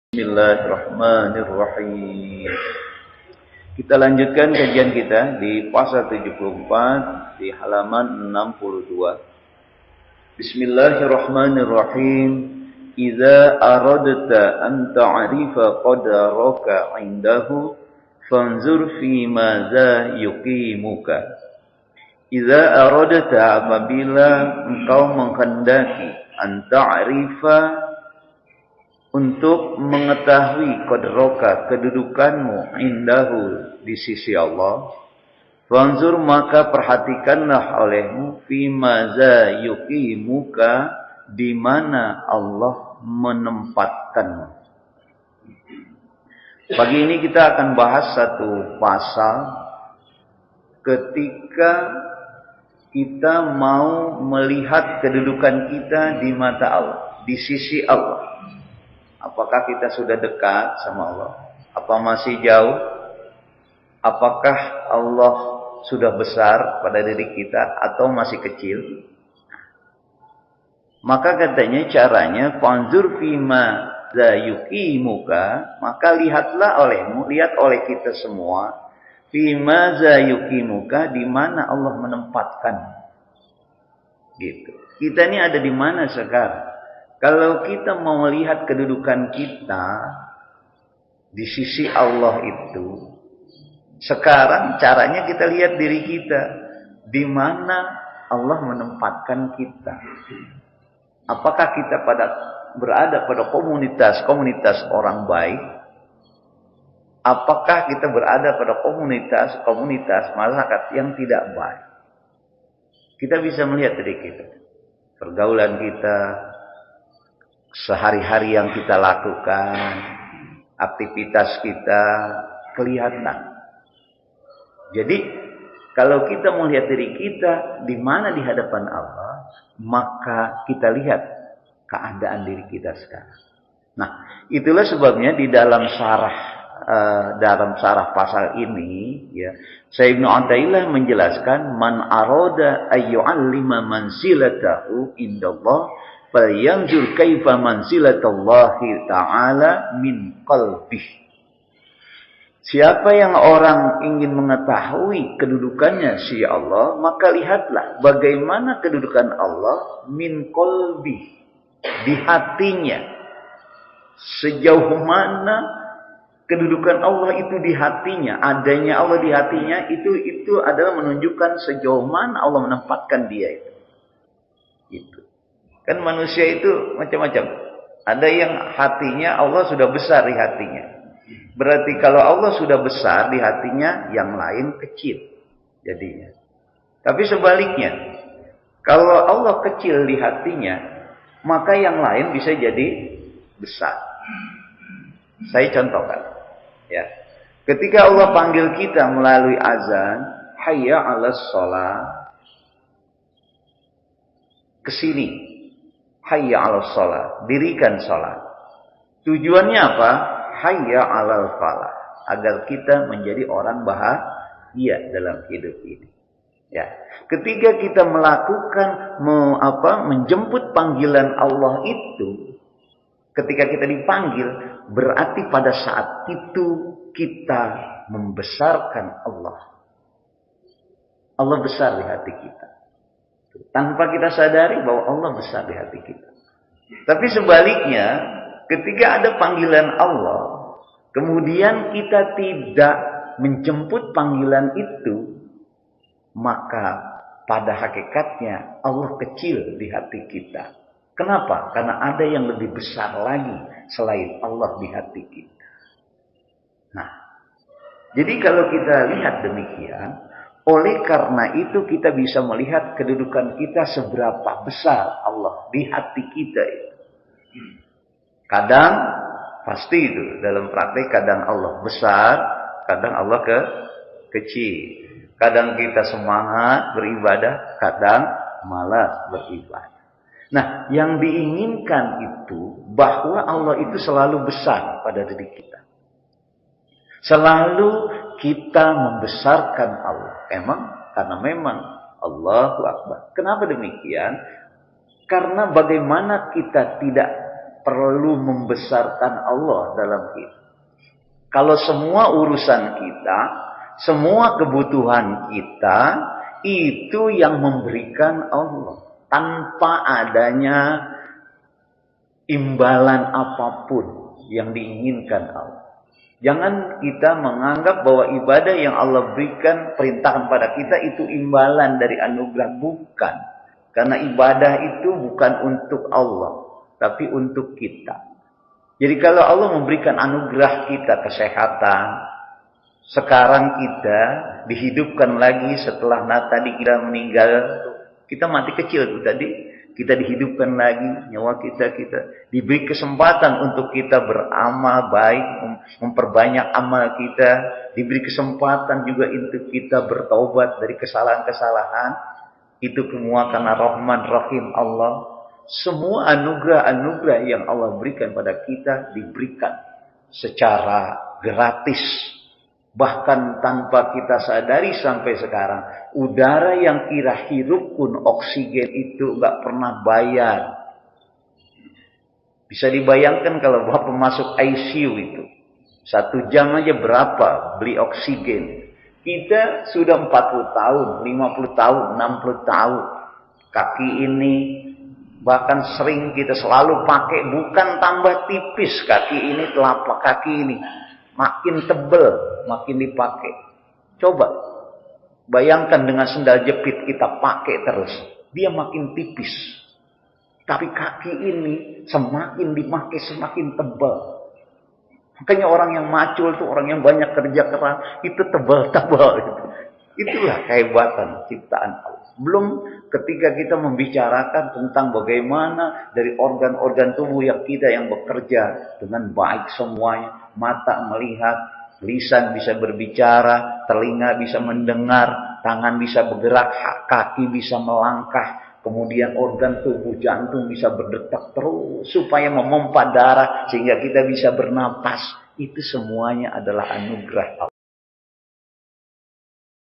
Bismillahirrahmanirrahim. Kita lanjutkan kajian kita di pasal 74 di halaman 62. Bismillahirrahmanirrahim. Idza aradta an ta'rifa qadaraka 'indahu fanzur fi ma za yuqimuka. Idza aradta, apabila engkau menghendaki an ta'rifa, untuk mengetahui qadraka, kedudukanmu, indahu, di sisi Allah, fanzur, maka perhatikanlah olehmu, fima za yuqimuka, di mana Allah menempatkanmu. Pagi ini kita akan bahas satu pasal ketika kita mau melihat kedudukan kita di mata Allah, di sisi Allah. Apakah kita sudah dekat sama Allah? Apa masih jauh? Apakah Allah sudah besar pada diri kita atau masih kecil? Maka katanya caranya fanzur fima za yuqimuka, maka lihatlah olehmu, lihat oleh kita semua, fima za yuqimuka, di mana Allah menempatkan. Gitu. Kita ini ada di mana sekarang? Kalau kita mau melihat kedudukan kita di sisi Allah itu, sekarang caranya kita lihat diri kita, di mana Allah menempatkan kita. Apakah kita berada pada komunitas orang baik? Apakah kita berada pada komunitas masyarakat yang tidak baik? Kita bisa melihat diri kita, pergaulan kita, sehari-hari yang kita lakukan, aktivitas kita kelihatan. Jadi kalau kita melihat diri kita di mana di hadapan Allah, maka kita lihat keadaan diri kita sekarang. Nah, itulah sebabnya di dalam syarah pasal ini, ya, Syekh Ibnu Athaillah menjelaskan, man arada ayyu'allima mansilatahu indallah falyanzur kaifa mansilatullahi ta'ala min qalbih. Siapa yang orang ingin mengetahui kedudukannya si Allah, maka lihatlah bagaimana kedudukan Allah min qalbih, di hatinya. Sejauh mana kedudukan Allah itu di hatinya, adanya Allah di hatinya, itu adalah menunjukkan sejauh mana Allah menempatkan dia itu. Gitu. Kan manusia itu macam-macam. Ada yang hatinya Allah sudah besar di hatinya. Berarti kalau Allah sudah besar di hatinya, yang lain kecil jadinya. Tapi sebaliknya, kalau Allah kecil di hatinya, maka yang lain bisa jadi besar. Saya contohkan. Ya. Ketika Allah panggil kita melalui azan, hayya 'alas shalah, kesini. Hayya 'alas shalah, dirikan salat. Tujuannya apa? Hayya 'alal falah, agar kita menjadi orang bahagia dalam hidup ini. Ya. Ketika kita melakukan menjemput panggilan Allah itu, ketika kita dipanggil, berarti pada saat itu kita membesarkan Allah. Allah besar di hati kita. Tanpa kita sadari bahwa Allah besar di hati kita. Tapi sebaliknya, ketika ada panggilan Allah, kemudian kita tidak menjemput panggilan itu, maka pada hakikatnya Allah kecil di hati kita. Kenapa? Karena ada yang lebih besar lagi selain Allah di hati kita. Nah, jadi kalau kita lihat demikian, oleh karena itu kita bisa melihat kedudukan kita seberapa besar Allah di hati kita itu. Kadang pasti itu dalam praktek, kadang Allah besar, kadang Allah kecil. Kadang kita semangat beribadah, kadang malas beribadah. Nah, yang diinginkan itu bahwa Allah itu selalu besar pada diri kita. Selalu kita membesarkan Allah. Karena memang Allahu Akbar. Kenapa demikian? Karena bagaimana kita tidak perlu membesarkan Allah dalam hidup. Kalau semua urusan kita, semua kebutuhan kita, itu yang memberikan Allah. Tanpa adanya imbalan apapun yang diinginkan Allah. Jangan kita menganggap bahwa ibadah yang Allah berikan, perintahkan pada kita itu imbalan dari anugerah. Bukan. Karena ibadah itu bukan untuk Allah, tapi untuk kita. Jadi kalau Allah memberikan anugerah kita kesehatan, sekarang kita dihidupkan lagi setelah tadi kita meninggal, kita mati kecil tuh tadi, kita dihidupkan lagi, nyawa kita diberi kesempatan untuk kita beramal baik, memperbanyak amal kita, diberi kesempatan juga untuk kita bertaubat dari kesalahan-kesalahan. Itu semua karena Rahman Rahim Allah. Semua anugerah-anugerah yang Allah berikan pada kita diberikan secara gratis. Bahkan tanpa kita sadari sampai sekarang. Udara yang kita hirup pun oksigen itu nggak pernah bayar. Bisa dibayangkan kalau Bapak masuk ICU itu. 1 jam aja berapa beli oksigen. Kita sudah 40 tahun, 50 tahun, 60 tahun. Kaki ini bahkan sering kita selalu pakai, bukan tambah tipis kaki ini, telapak kaki ini makin tebel, makin dipakai. Coba bayangkan dengan sendal jepit kita pakai terus, dia makin tipis. Tapi kaki ini semakin dipakai semakin tebal. Makanya orang yang macul itu orang yang banyak kerja keras itu tebal-tebal gitu. Itulah kehebatan ciptaan Allah. Belum ketika kita membicarakan tentang bagaimana dari organ-organ tubuh yang kita yang bekerja dengan baik semuanya. Mata melihat, lisan bisa berbicara, telinga bisa mendengar, tangan bisa bergerak, kaki bisa melangkah. Kemudian organ tubuh jantung bisa berdetak terus supaya memompa darah sehingga kita bisa bernapas. Itu semuanya adalah anugerah Allah.